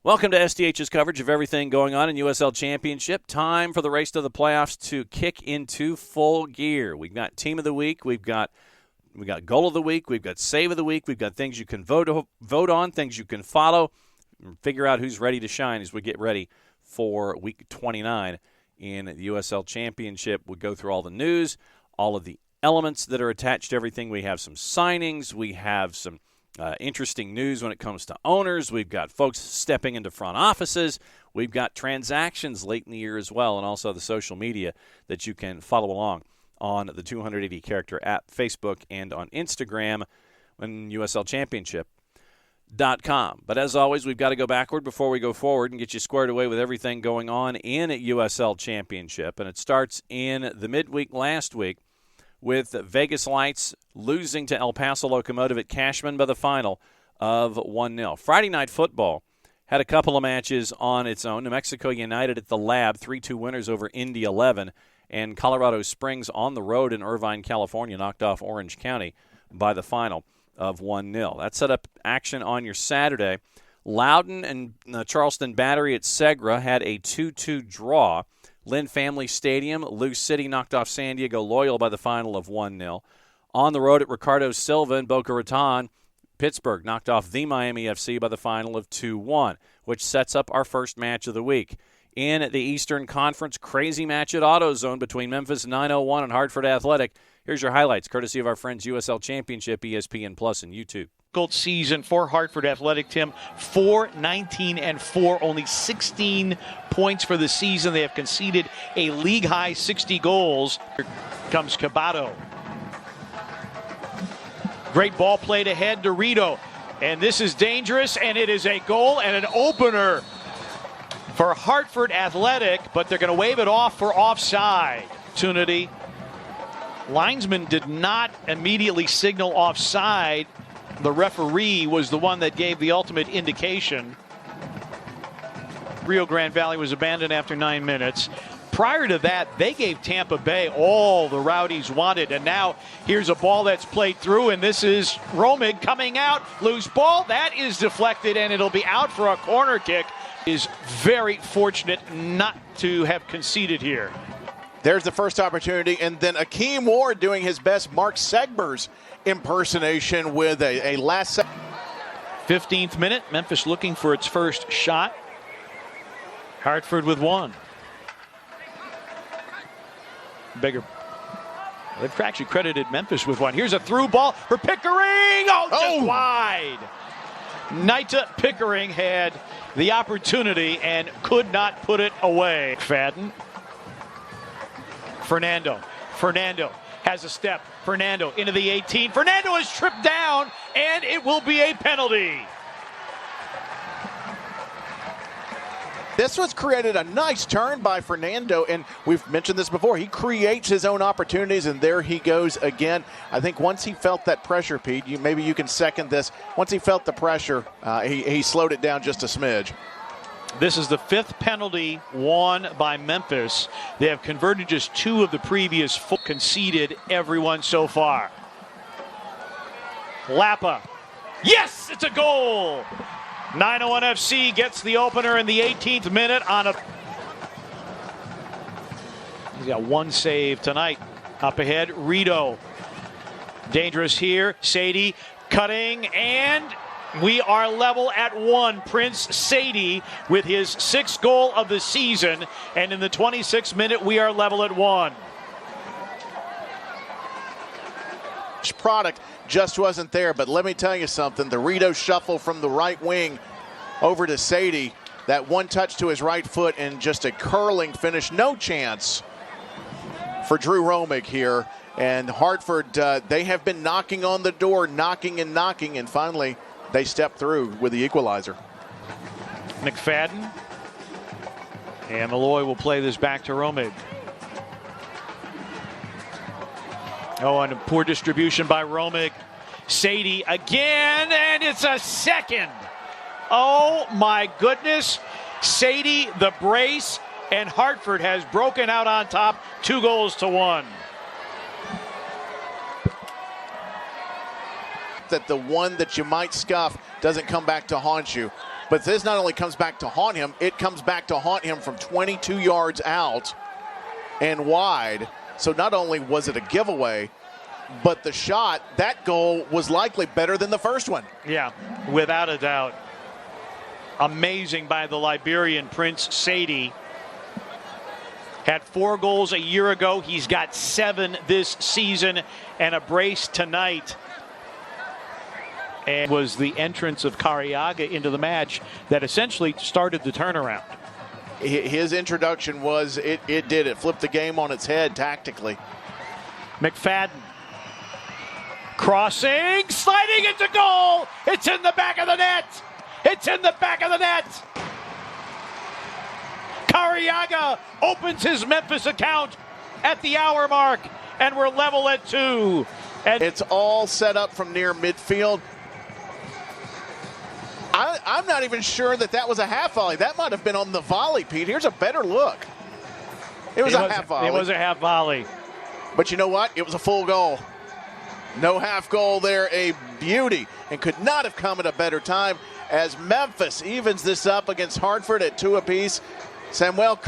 Welcome to SDH's coverage of everything going on in USL Championship. Time for the race to the playoffs to kick into full gear. We've got Team of the Week. We've got Goal of the Week. We've got Save of the Week. We've got things you can vote on, things you can follow, and figure out who's ready to shine as we get ready for Week 29 in the USL Championship. We'll go through all the news, all of the elements that are attached to everything. We have some signings. We have some interesting news when it comes to owners. We've got folks stepping into front offices. We've got transactions late in the year as well, and also the social media that you can follow along on the 280-character app, Facebook, and on Instagram and USLChampionship.com. But as always, we've got to go backward before we go forward and get you squared away with everything going on in USL Championship. And it starts in the midweek last week with Vegas Lights losing to El Paso Locomotive at Cashman by the final of 1-0. Friday Night Football had a couple of matches on its own. New Mexico United at the Lab, 3-2 winners over Indy 11. And Colorado Springs on the road in Irvine, California, knocked off Orange County by the final of 1-0. That set up action on your Saturday. Loudon and Charleston Battery at Segra had a 2-2 draw. Lynn Family Stadium, Lou City knocked off San Diego Loyal by the final of 1-0. On the road at Ricardo Silva in Boca Raton, Pittsburgh knocked off the Miami FC by the final of 2-1, which sets up our first match of the week. In the Eastern Conference, crazy match at AutoZone between Memphis 901 and Hartford Athletic. Here's your highlights, courtesy of our friends USL Championship, ESPN Plus, and YouTube. Season for Hartford Athletic, Tim. 4-19-4, only 16 points for the season. They have conceded a league-high 60 goals. Here comes Cabato. Great ball played ahead to Rito. And this is dangerous, and it is a goal and an opener for Hartford Athletic, but they're going to wave it off for offside. Opportunity. Linesman did not immediately signal offside. The referee was the one that gave the ultimate indication. Rio Grande Valley was abandoned after 9 minutes. Prior to that, they gave Tampa Bay all the Rowdies wanted. And now here's a ball that's played through, and this is Romig coming out. Loose ball. That is deflected, and it'll be out for a corner kick. Is very fortunate not to have conceded here. There's the first opportunity, and then Akeem Ward doing his best Mark Segbers impersonation with a last 15th minute, Memphis looking for its first shot. Hartford with one. They've actually credited Memphis with one. Here's a through ball for Pickering. Just wide. Nita Pickering had the opportunity and could not put it away. Fadden. Fernando has a step. Fernando into the 18. Fernando is tripped down, and it will be a penalty. This was created a nice turn by Fernando, and we've mentioned this before. He creates his own opportunities, and there he goes again. I think once he felt that pressure, Pete, maybe you can second this. Once he felt the pressure, he slowed it down just a smidge. This is the 5th penalty won by Memphis. They have converted just 2 of the previous 4, conceded everyone so far. Lapa. Yes, it's a goal. 901 FC gets the opener in the 18th minute on a... He's got one save tonight. Up ahead, Rito. Dangerous here. Sadie cutting, and we are level at 1. Prince Sadie with his 6th goal of the season, and in the 26th minute, we are level at 1. Product just wasn't there, but let me tell you something. The Rito shuffle from the right wing over to Sadie, that one touch to his right foot and just a curling finish. No chance for Drew Romig here. And Hartford, they have been knocking on the door, knocking, and finally they step through with the equalizer. McFadden. And Malloy will play this back to Romig. Oh, and a poor distribution by Romig. Sadie again, and it's a second. Oh, my goodness. Sadie, the brace, and Hartford has broken out on top, 2-1. That the one that you might scuff doesn't come back to haunt you. But this not only comes back to haunt him, it comes back to haunt him from 22 yards out and wide. So not only was it a giveaway, but the shot, that goal was likely better than the first one. Yeah, without a doubt. Amazing by the Liberian Prince Sadie. Had 4 goals a year ago. He's got 7 this season and a brace tonight. And was the entrance of Cariaga into the match that essentially started the turnaround. His introduction was, it did. It flipped the game on its head tactically. McFadden. Crossing, sliding into goal. It's in the back of the net. It's in the back of the net. Cariaga opens his Memphis account at the hour mark, and we're level at 2. And it's all set up from near midfield. I'm not even sure that was a half volley. That might have been on the volley, Pete. Here's a better look. It was a half volley. It was a half volley. But you know what? It was a full goal. No half goal there, a beauty, and could not have come at a better time as Memphis evens this up against Hartford at 2 apiece. Samuel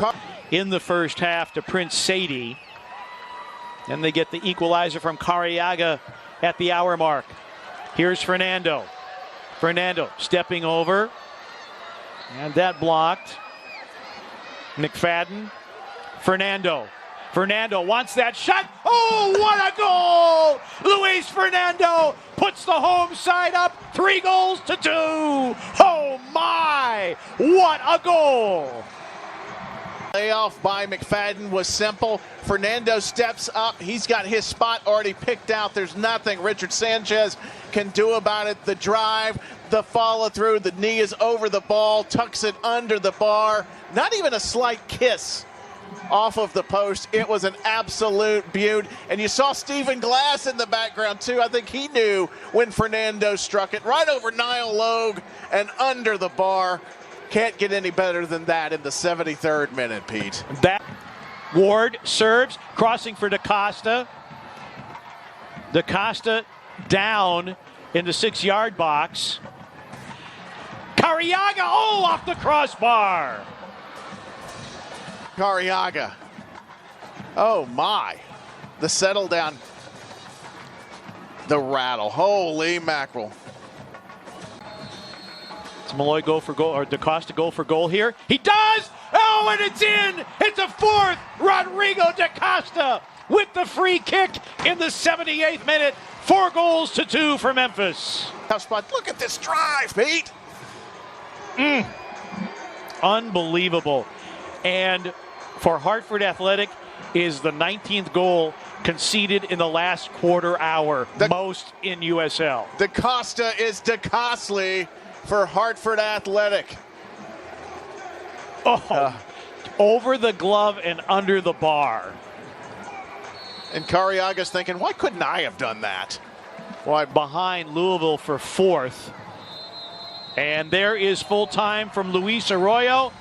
in the first half to Prince Sadie. And they get the equalizer from Cariaga at the hour mark. Here's Fernando. Fernando stepping over. And that blocked. McFadden. Fernando. Fernando wants that shot. Oh, what a goal! Luis Fernando puts the home side up. 3 goals to 2. Oh my! What a goal! Layoff by McFadden was simple. Fernando steps up. He's got his spot already picked out. There's nothing Richard Sanchez can do about it. The drive, the follow through, the knee is over the ball, tucks it under the bar. Not even a slight kiss off of the post. It was an absolute beaut. And you saw Stephen Glass in the background too. I think he knew when Fernando struck it right over Niall Logue and under the bar. Can't get any better than that in the 73rd minute, Pete. That Ward serves, crossing for DaCosta. DaCosta down in the 6-yard box. Cariaga, off the crossbar. Cariaga. Oh my. The settle down. The rattle. Holy mackerel. Does Malloy go for goal, or DaCosta go for goal here? He does! Oh, and it's in! It's a 4th! Rodrigo DaCosta with the free kick in the 78th minute. 4 goals to 2 for Memphis. Tough spot. Look at this drive, Pete. Unbelievable. And for Hartford Athletic is the 19th goal conceded in the last quarter hour, most in USL. DaCosta is DeCostly for Hartford Athletic. Over the glove and under the bar. And Cariaga's thinking, why couldn't I have done that? Why, behind Louisville for 4th. And there is full time from Luis Arroyo.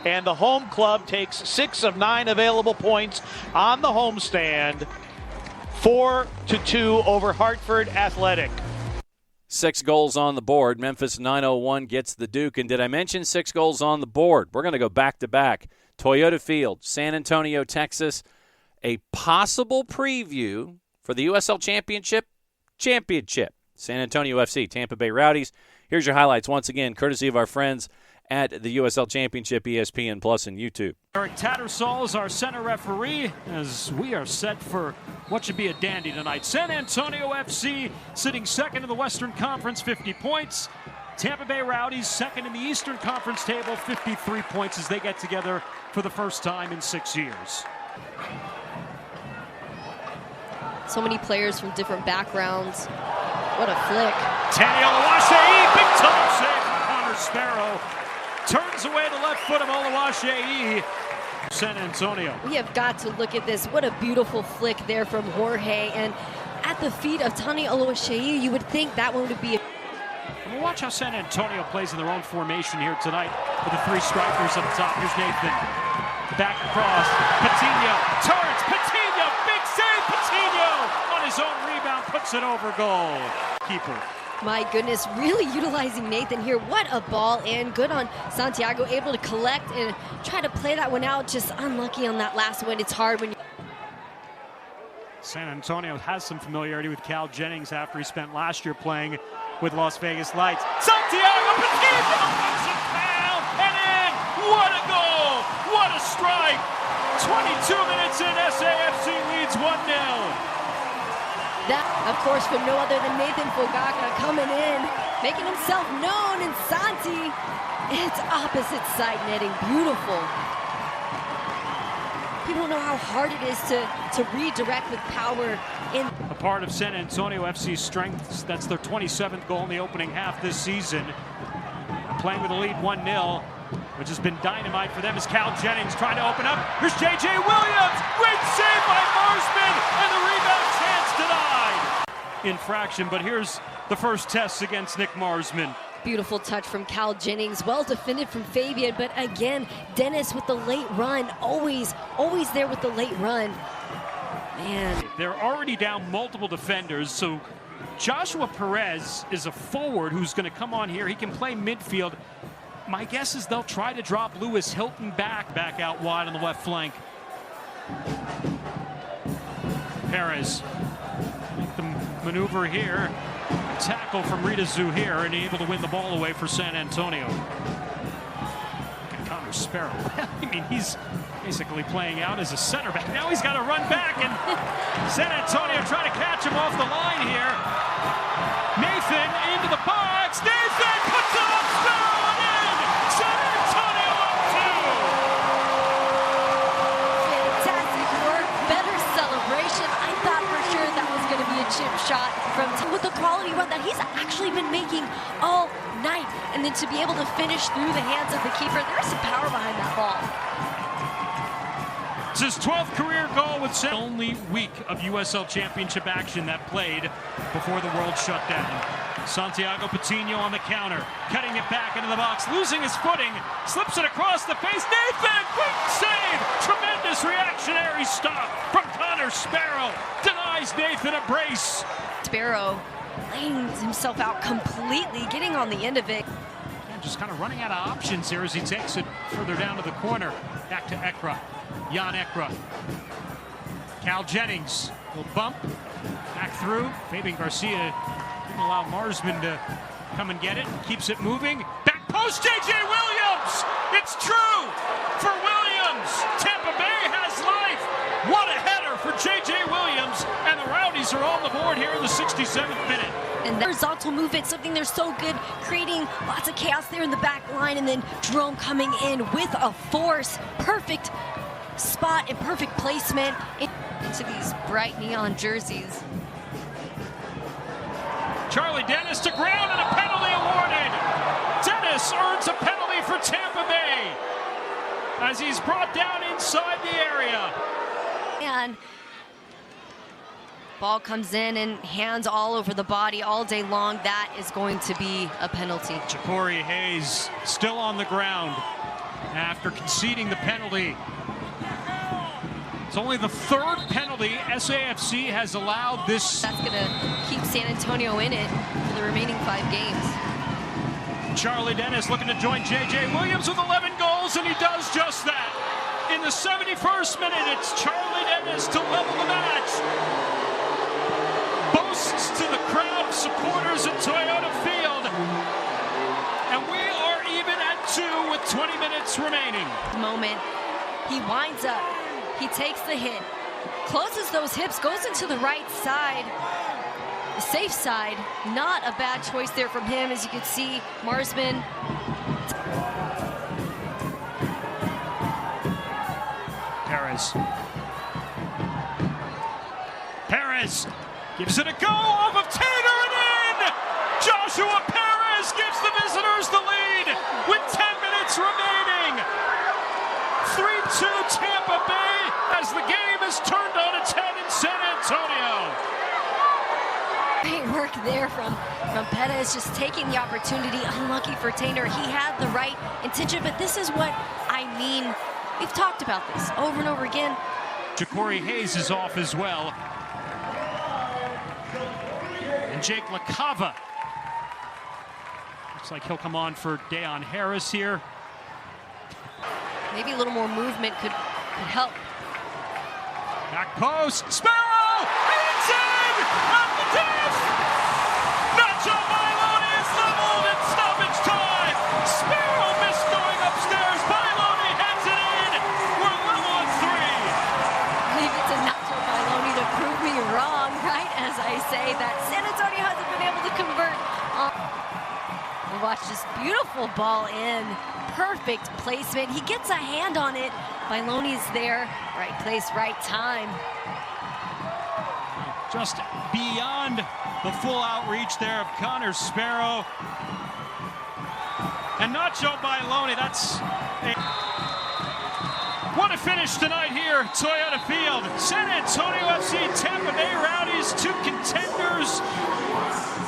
And the home club takes 6 of 9 available points on the homestand. 4-2 over Hartford Athletic. 6 goals on the board. Memphis 901 gets the Duke. And did I mention 6 goals on the board? We're going to go back-to-back. Toyota Field, San Antonio, Texas. A possible preview for the USL Championship. San Antonio FC, Tampa Bay Rowdies. Here's your highlights once again, courtesy of our friends at the USL Championship, ESPN Plus, and YouTube. Eric Tattersall is our center referee as we are set for what should be a dandy tonight. San Antonio FC sitting second in the Western Conference, 50 points. Tampa Bay Rowdies second in the Eastern Conference table, 53 points as they get together for the first time in 6 years. So many players from different backgrounds. What a flick. Tani Oluwaseyi, big time save from Connor Sparrow. Turns away the left foot of Oluwaseyi. San Antonio. We have got to look at this. What a beautiful flick there from Jorge. And at the feet of Tani Oluwaseyi, you would think that one would be a... We'll watch how San Antonio plays in their own formation here tonight with the 3 strikers up top. Here's Nathan. Back across. Patino turns. Patino. Big save. Patino on his own rebound. Puts it over goal. Keeper. My goodness, really utilizing Nathan here. What a ball, and good on Santiago, able to collect and try to play that one out. Just unlucky on that last one. It's hard when you... San Antonio has some familiarity with Cal Jennings after he spent last year playing with Las Vegas Lights. Santiago Patino puts it down and in. What a goal! What a strike! 22 minutes in, SAFC leads 1-0. That, of course, from no other than Nathan Fogaka coming in, making himself known, and Santi, it's opposite side netting. Beautiful. People know how hard it is to redirect with power. A part of San Antonio FC's strengths. That's their 27th goal in the opening half this season. Playing with a lead 1-0, which has been dynamite for them as Cal Jennings trying to open up. Here's J.J. Williams. Great save by Marsman, and the rebound chance denied. Infraction, but here's the first test against Nick Marsman. Beautiful touch from Cal Jennings, well defended from Fabian, but again, Dennis with the late run, always there with the late run. Man. They're already down multiple defenders, so Joshua Perez is a forward who's going to come on here. He can play midfield. My guess is they'll try to drop Lewis Hilton back out wide on the left flank. Perez, make the maneuver here. Tackle from Rita Zuhair and able to win the ball away for San Antonio. Connor Sparrow. I mean, he's basically playing out as a center back. Now he's got to run back, and San Antonio trying to catch him off the line here. Nathan into the box. Nathan puts it up, Sparrow in. San Antonio up 2. Fantastic work, better celebration. I thought for sure that was going to be a chip shot from with the quality run that he's actually been making all night, and then to be able to finish through the hands of the keeper, there's some power behind that ball. It's his 12th career goal with the only week of USL Championship action that played before the world shut down. Santiago Patino on the counter, cutting it back into the box, losing his footing, slips it across the face. Nathan, quick save! Tremendous reactionary stop from Connor Sparrow. Denies Nathan a brace. Sparrow laying himself out completely, getting on the end of it. And just kind of running out of options here as he takes it further down to the corner. Back to Ekra. Jan Ekra. Cal Jennings will bump back through. Fabian Garcia didn't allow Marsman to come and get it. Keeps it moving. Back post, J.J. Williams! It's true for Williams! Tampa Bay has life! What a header for J.J. Williams! And the Rowdies are on the board here in the 67th minute. And the horizontal movement, something they're so good, creating lots of chaos there in the back line, and then Jerome coming in with a force. Perfect spot and perfect placement into these bright neon jerseys. Charlie Dennis to ground and a penalty awarded. Dennis earns a penalty for Tampa Bay as he's brought down inside the area. And ball comes in and hands all over the body all day long. That is going to be a penalty. Ja'Cory Hayes still on the ground after conceding the penalty. It's only the third penalty SAFC has allowed this. That's going to keep San Antonio in it for the remaining 5 games. Charlie Dennis looking to join J.J. Williams with 11 goals, and he does just that. In the 71st minute, it's Charlie Dennis to level the match. Boasts to the crowd of supporters at Toyota Field. And we are even at 2 with 20 minutes remaining. Moment, he winds up. He takes the hit, closes those hips, goes into the right side, the safe side. Not a bad choice there from him, as you can see. Marsman. Perez gives it a go off of Tater and in! Joshua Perez gives the visitors the lead with 10 minutes remaining. 3-2 Tampa Bay as the game is turned on its head in San Antonio. Great work there from Perez, just taking the opportunity. Unlucky for Tainer. He had the right intention, but this is what I mean. We've talked about this over and over again. Ja'Cory Hayes is off as well. And Jake LaCava Looks like he'll come on for Dayon Harris here. Maybe a little more movement could help. Back post, Sparrow! It's in! At the death! Nacho Bailoni is leveled in stoppage time! Sparrow missed going upstairs. Bailoni heads it in! We're level at 3. Leave it to Nacho Bailoni to prove me wrong, right? As I say that San Antonio hasn't been able to convert. Watch this beautiful ball in. Perfect placement. He gets a hand on it. Bailoni's there. Right place, right time. Just beyond the full outreach there of Connor Sparrow. And Nacho Bailoni, what a finish tonight here at Toyota Field. San Antonio FC, Tampa Bay Rowdies, 2 contenders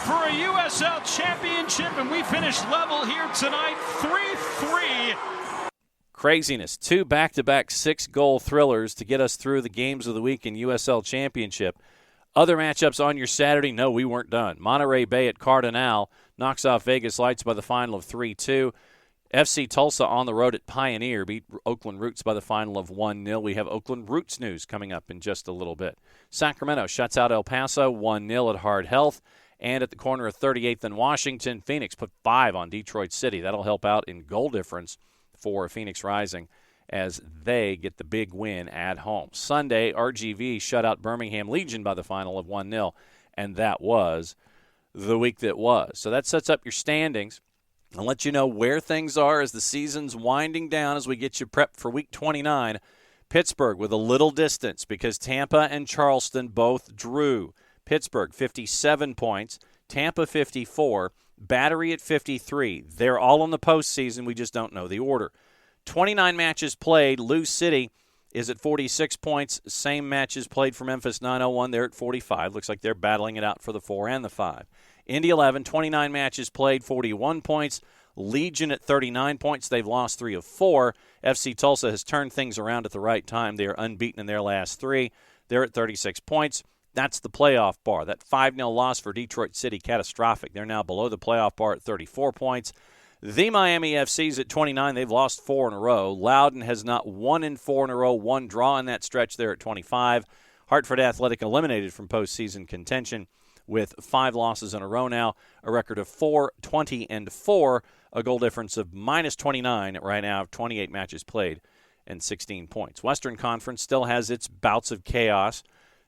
for a USL Championship, and we finished level here tonight, 3-3. Craziness. 2 back-to-back 6-goal thrillers to get us through the games of the week in USL Championship. Other matchups on your Saturday, no, we weren't done. Monterey Bay at Cardinal knocks off Vegas Lights by the final of 3-2. FC Tulsa on the road at Pioneer beat Oakland Roots by the final of 1-0. We have Oakland Roots news coming up in just a little bit. Sacramento shuts out El Paso 1-0 at Hard Health. And at the corner of 38th and Washington, Phoenix put 5 on Detroit City. That'll help out in goal difference for Phoenix Rising as they get the big win at home. Sunday, RGV shut out Birmingham Legion by the final of 1-0, and that was the week that was. So that sets up your standings. I'll let you know where things are as the season's winding down as we get you prepped for Week 29. Pittsburgh with a little distance because Tampa and Charleston both drew. Pittsburgh, 57 points. Tampa, 54. Battery at 53. They're all in the postseason. We just don't know the order. 29 matches played. Lou City is at 46 points. Same matches played for Memphis 901. They're at 45. Looks like they're battling it out for the 4 and the 5. Indy 11, 29 matches played, 41 points. Legion at 39 points. They've lost 3 of 4. FC Tulsa has turned things around at the right time. They are unbeaten in their last 3. They're at 36 points. That's the playoff bar. That 5-0 loss for Detroit City, catastrophic. They're now below the playoff bar at 34 points. The Miami FC's at 29. They've lost 4 in a row. Loudoun has not won in 4 in a row. 1 draw in that stretch there at 25. Hartford Athletic eliminated from postseason contention with 5 losses in a row now. A record of 4-20-4. A goal difference of minus 29 right now. 28 matches played and 16 points. Western Conference still has its bouts of chaos.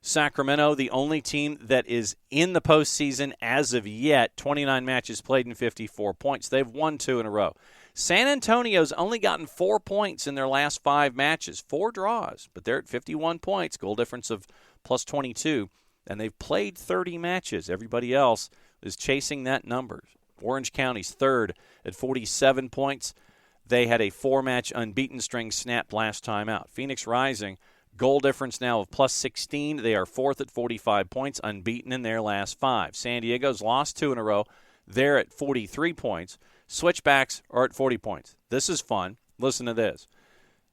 Sacramento, the only team that is in the postseason as of yet, 29 matches played and 54 points. They've won 2 in a row. San Antonio's only gotten 4 points in their last 5 matches, 4 draws, but they're at 51 points, goal difference of plus 22, and they've played 30 matches. Everybody else is chasing that number. Orange County's third at 47 points. They had a 4-match unbeaten string snapped last time out. Phoenix Rising, goal difference now of plus 16. They are 4th at 45 points, unbeaten in their last 5. San Diego's lost 2 in a row. They're at 43 points. Switchbacks are at 40 points. This is fun. Listen to this.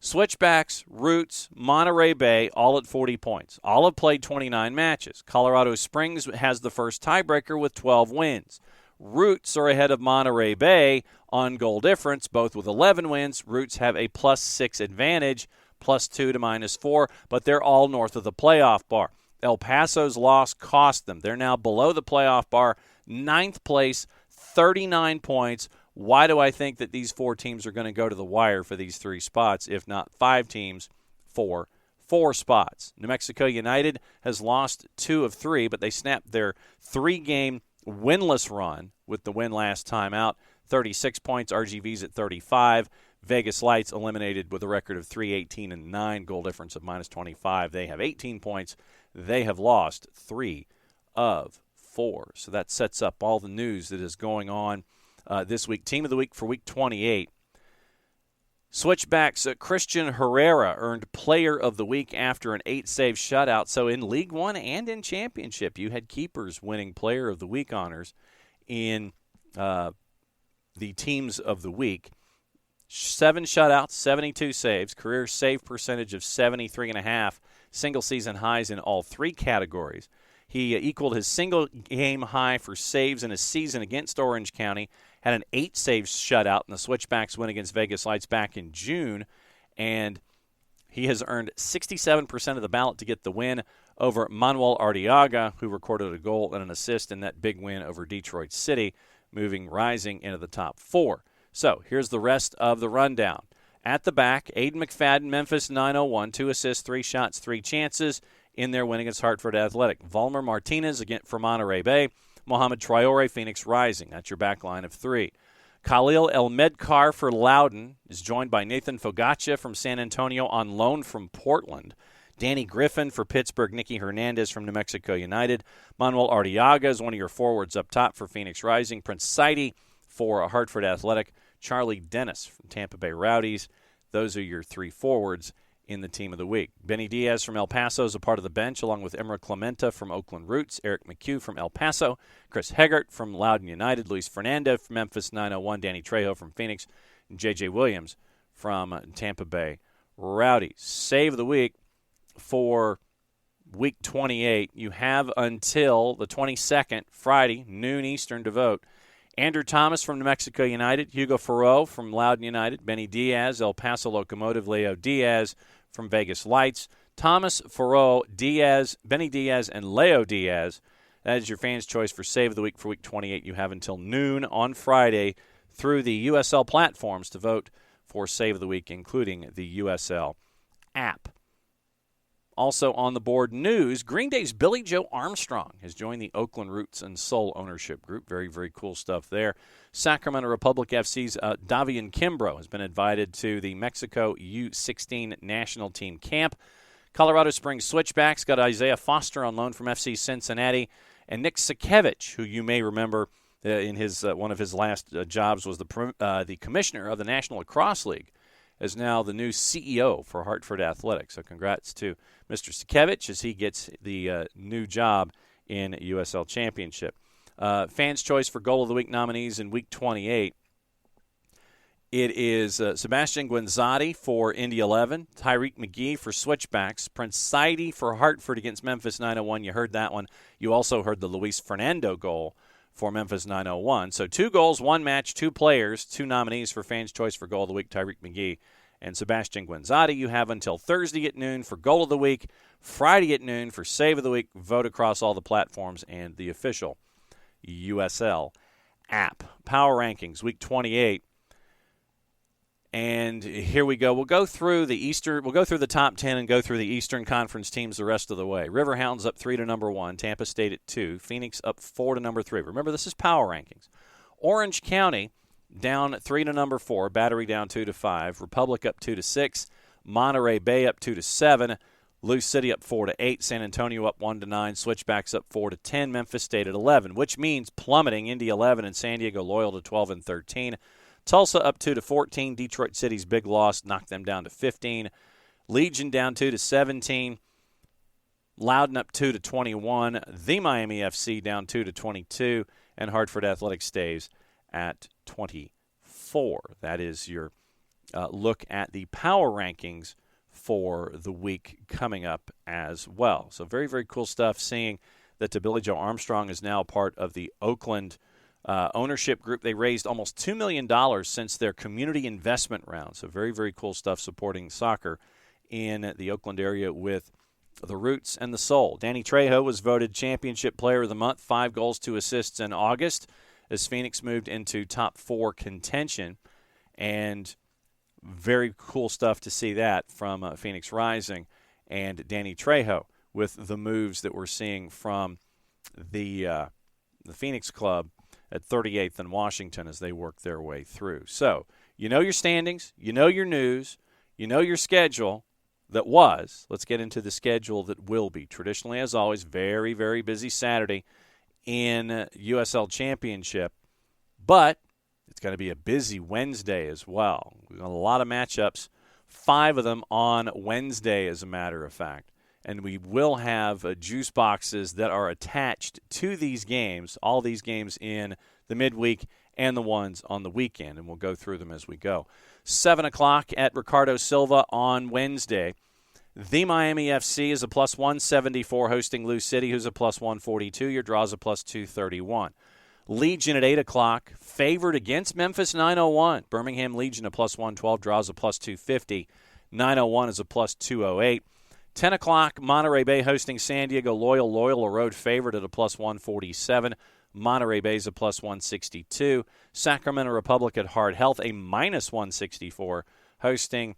Switchbacks, Roots, Monterey Bay, all at 40 points. All have played 29 matches. Colorado Springs has the first tiebreaker with 12 wins. Roots are ahead of Monterey Bay on goal difference, both with 11 wins. Roots have a plus 6 advantage, plus 2 to minus 4, but they're all north of the playoff bar. El Paso's loss cost them. They're now below the playoff bar, 9th place, 39 points. Why do I think that these 4 teams are going to go to the wire for these 3 spots, if not 5 teams for 4 spots? New Mexico United has lost 2 of 3, but they snapped their 3-game winless run with the win last time out. 36 points, RGV's at 35. Vegas Lights eliminated with a record of 3-18-9, goal difference of minus 25. They have 18 points. They have lost 3 of 4. So that sets up all the news that is going on this week. Team of the week for week 28. Switchbacks, Christian Herrera earned player of the week after an 8-save shutout. So in League One and in Championship, you had keepers winning player of the week honors in the teams of the week. 7 shutouts, 72 saves, career save percentage of 73.5, single season highs in all 3 categories. He equaled his single game high for saves in a season against Orange County had an 8-save shutout in the Switchbacks win against Vegas Lights back in June, and he has earned 67% of the ballot to get the win over Manuel Arteaga, who recorded a goal and an assist in that big win over Detroit City, rising into the top 4. So here's the rest of the rundown. At the back, Aiden McFadden, Memphis 901, 2 assists, 3 shots, 3 chances in their win against Hartford Athletic. Valmer Martinez again for Monterey Bay. Mohamed Traore, Phoenix Rising. That's your back line of 3. Khalil El-Medkar for Loudoun is joined by Nathan Fogaccia from San Antonio on loan from Portland. Danny Griffin for Pittsburgh. Nicky Hernandez from New Mexico United. Manuel Arteaga is one of your forwards up top for Phoenix Rising. Prince Saidi for Hartford Athletic. Charlie Dennis from Tampa Bay Rowdies. Those are your 3 forwards in the team of the week. Benny Diaz from El Paso is a part of the bench, along with Emra Clementa from Oakland Roots, Eric McHugh from El Paso, Chris Heggart from Loudoun United, Luis Fernando from Memphis 901, Danny Trejo from Phoenix, and J.J. Williams from Tampa Bay Rowdies. Save of the week for week 28. You have until the 22nd, Friday, noon Eastern, to vote. Andrew Thomas from New Mexico United, Hugo Farreau from Loudoun United, Benny Diaz, El Paso Locomotive, Leo Diaz from Vegas Lights. Thomas, Farreau, Diaz, Benny Diaz, and Leo Diaz. That is your fans' choice for Save of the Week for Week 28. You have until noon on Friday through the USL platforms to vote for Save of the Week, including the USL app. Also on the board news, Green Day's Billy Joe Armstrong has joined the Oakland Roots and Soul ownership group. Very, very cool stuff there. Sacramento Republic FC's Davian Kimbrough has been invited to the Mexico U16 national team camp. Colorado Springs Switchbacks got Isaiah Foster on loan from FC Cincinnati. And Nick Sakevich, who you may remember in his one of his last jobs was the commissioner of the National Lacrosse League, is now the new CEO for Hartford Athletics. So congrats to Mr. Sakevich as he gets the new job in USL Championship. Fans' choice for Goal of the Week nominees in Week 28. It is Sebastian Guenzati for Indy 11, Tyreek McGee for Switchbacks, Prince Saidi for Hartford against Memphis 901. You heard that one. You also heard the Luis Fernando goal for Memphis 901. So 2 goals, 1 match, 2 players, 2 nominees for Fans' Choice for Goal of the Week, Tyreek McGee and Sebastian Guenzati. You have until Thursday at noon for Goal of the Week, Friday at noon for Save of the Week. Vote across all the platforms and the official USL app. Power Rankings, Week 28. And here we go. We'll go through the top 10 and go through the Eastern Conference teams the rest of the way. Riverhounds up 3 to number 1. Tampa State at 2. Phoenix up 4 to number 3. Remember, this is Power Rankings. Orange County down 3 to number 4. Battery down 2 to 5. Republic up 2 to 6. Monterey Bay up 2 to 7. Lou City up 4 to 8. San Antonio up 1 to 9. Switchbacks up 4 to 10. Memphis State at 11, which means plummeting Indy 11 and San Diego Loyal to 12 and 13. Tulsa up 2 to 14. Detroit City's big loss knocked them down to 15. Legion down 2 to 17. Loudoun up 2 to 21. The Miami FC down 2 to 22. And Hartford Athletic stays at 24. That is your look at the power rankings for the week coming up as well. So very, very cool stuff seeing that Billy Joe Armstrong is now part of the Oakland ownership group. They raised almost $2 million since their community investment round. So very, very cool stuff supporting soccer in the Oakland area with the Roots and the Soul. Danny Trejo was voted Championship Player of the Month, 5 goals, 2 assists in August as Phoenix moved into top 4 contention. And very cool stuff to see that from Phoenix Rising and Danny Trejo with the moves that we're seeing from the Phoenix Club at 38th and Washington as they work their way through. So, you know your standings, you know your news, you know your schedule that was. Let's get into the schedule that will be. Traditionally, as always, very, very busy Saturday in USL Championship, but it's going to be a busy Wednesday as well. We've got a lot of matchups, 5 of them on Wednesday, as a matter of fact. And we will have juice boxes that are attached to these games, all these games in the midweek and the ones on the weekend, and we'll go through them as we go. 7 o'clock at Ricardo Silva on Wednesday. The Miami FC is a +174 hosting Lou City, who's a +142. Your draw's a +231. Legion at 8 o'clock, favored against Memphis 901. Birmingham Legion a plus 112, draws a plus 250. 901 is a plus 208. 10 o'clock, Monterey Bay hosting San Diego Loyal. Loyal a road favorite at a plus 147. Monterey Bay is a plus 162. Sacramento Republic at Hard Health, a minus 164, hosting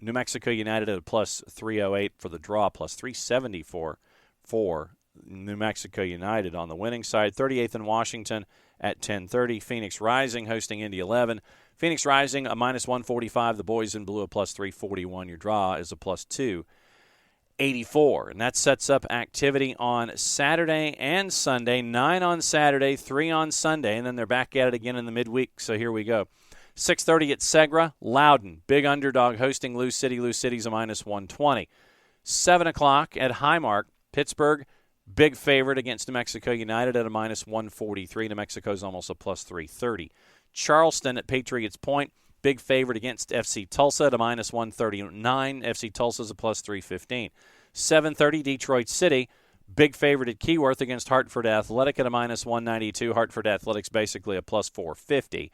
New Mexico United at a plus 308 for the draw, plus 374 for New Mexico United on the winning side. 38th and Washington at 10:30. Phoenix Rising hosting Indy 11. Phoenix Rising a minus 145. The boys in blue a plus 341. Your draw is a plus 284. And that sets up activity on Saturday and Sunday. 9 on Saturday, 3 on Sunday, and then they're back at it again in the midweek. So here we go. 6:30 at Segra. Loudon, big underdog hosting Lou City. Lou City's a minus 120. 7 o'clock at Highmark. Pittsburgh, big favorite against New Mexico United at a minus 143. New Mexico's almost a plus 330. Charleston at Patriots Point, big favorite against FC Tulsa at a minus 139. FC Tulsa's a plus 315. 7:30 Detroit City, big favorite at Keyworth against Hartford Athletic at a minus 192. Hartford Athletics basically a plus 450.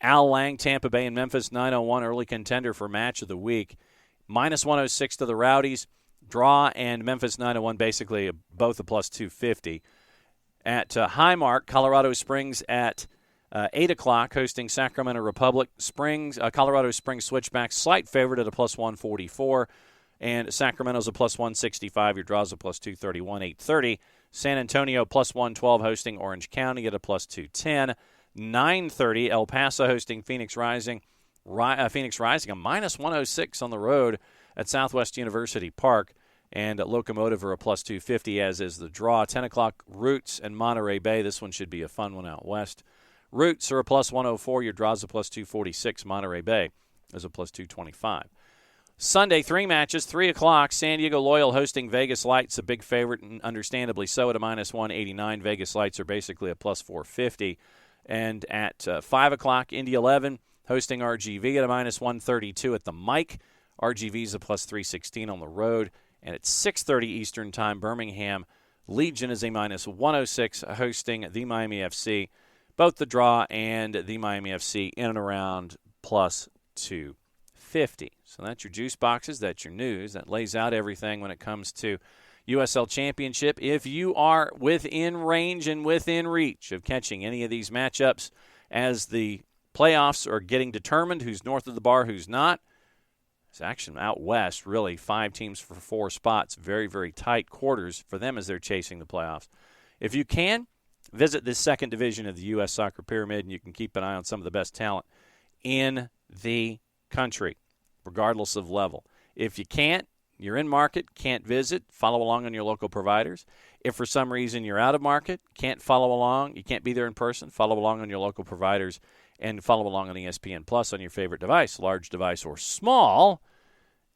Al Lang, Tampa Bay and Memphis 901, early contender for match of the week. Minus 106 to the Rowdies. Draw and Memphis 901 basically both a plus 250. At Highmark, Colorado Springs at 8 o'clock hosting Sacramento Republic. Colorado Springs Switchbacks, slight favorite at a plus 144. And Sacramento's a plus 165. Your draw's a plus 231, 8:30. San Antonio plus 112 hosting Orange County at a plus 210. 9:30, El Paso hosting Phoenix Rising. Phoenix Rising a minus 106 on the road at Southwest University Park. And Locomotive are a plus 250, as is the draw. 10 o'clock, Roots and Monterey Bay. This one should be a fun one out west. Roots are a plus 104. Your draw's a plus 246. Monterey Bay is a plus 225. Sunday, 3 matches, 3 o'clock. San Diego Loyal hosting Vegas Lights, a big favorite, and understandably so, at a minus 189. Vegas Lights are basically a plus 450. And at 5 o'clock, Indy 11 hosting RGV at a minus 132 at the Mike. RGV's a plus 316 on the road. And at 6:30 Eastern Time, Birmingham Legion is a minus 106 hosting the Miami FC. Both the draw and the Miami FC in and around plus 250. So that's your juice boxes. That's your news. That lays out everything when it comes to USL Championship. If you are within range and within reach of catching any of these matchups as the playoffs are getting determined, who's north of the bar, who's not, it's action out west, really. 5 teams for 4 spots. Very, very tight quarters for them as they're chasing the playoffs. If you can, visit this second division of the U.S. Soccer Pyramid, and you can keep an eye on some of the best talent in the country, regardless of level. If you can't, you're in market, can't visit, follow along on your local providers. If for some reason you're out of market, can't follow along, you can't be there in person, follow along on your local providers and follow along on ESPN Plus on your favorite device, large device or small,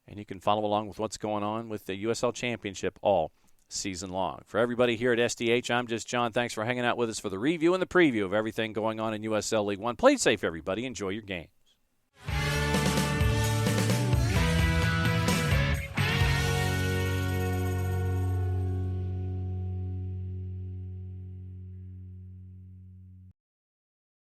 and you can follow along with what's going on with the USL Championship all season long. For everybody here at SDH, I'm just John. Thanks for hanging out with us for the review and the preview of everything going on in USL League One. Play safe, everybody. Enjoy your game.